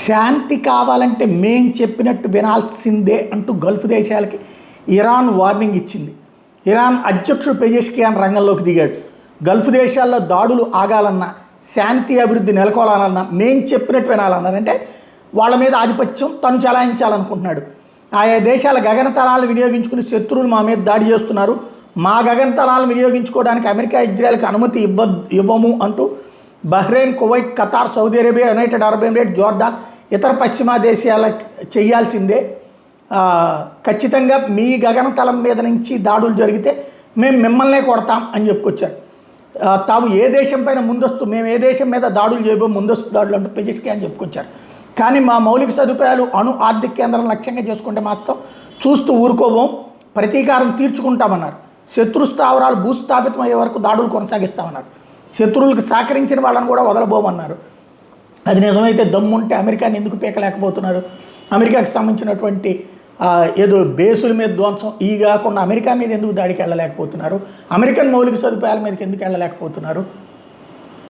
శాంతి కావాలంటే మేం చెప్పినట్టు వినాల్సిందే అంటూ గల్ఫ్ దేశాలకి ఇరాన్ వార్నింగ్ ఇచ్చింది. ఇరాన్ అధ్యక్షుడు పెజెష్కియాన్ రంగంలోకి దిగాడు. గల్ఫ్ దేశాల్లో దాడులు ఆగాలన్నా, శాంతి అభివృద్ధి నెలకొలాలన్నా మేం చెప్పినట్టు వినాలన్నారంటే వాళ్ళ మీద ఆధిపత్యం తను చలాయించాలనుకుంటున్నాడు. ఆయా దేశాల గగనతలాలను వినియోగించుకుని శత్రువులు మా మీద దాడి చేస్తున్నారు, మా గగనతలాలను వినియోగించుకోవడానికి అమెరికా, ఇజ్రాయెల్కి అనుమతి ఇవ్వము అంటూ Bahrain, Kuwait, Qatar, Saudi Arabia, United Arab emirate, Jordan, ఇతర పశ్చిమ దేశాల చేయాల్సిందే. ఖచ్చితంగా మీ గగనతలం మీద నుంచి దాడులు జరిగితే మేము మిమ్మల్నే కొడతాం అని చెప్పుకొచ్చారు. తాము ఏ దేశం పైన మేము ఏ దేశం మీద దాడులు చేయబో ముందస్తు దాడులు అంటూ పెజెష్కియాన్ చెప్పుకొచ్చారు. కానీ మా మౌలిక సదుపాయాలు అణు ఆర్థిక కేంద్రం లక్ష్యంగా చేసుకుంటే మాత్రం చూస్తూ ఊరుకోవం, ప్రతీకారం తీర్చుకుంటామన్నారు. శత్రు స్థావరాలు భూస్థాపితం అయ్యే వరకు దాడులు కొనసాగిస్తామన్నారు. శత్రువులకు సహకరించిన వాళ్ళని కూడా వదలబోమన్నారు. అది నిజమైతే దమ్ముంటే అమెరికాని ఎందుకు పీకలేకపోతున్నారు? అమెరికాకి సంబంధించినటువంటి ఏదో బేసుల మీద ధ్వంసం కాకుండా అమెరికా మీద ఎందుకు దాడికి వెళ్ళలేకపోతున్నారు? అమెరికన్ మౌలిక సదుపాయాల మీదకి ఎందుకు వెళ్ళలేకపోతున్నారు?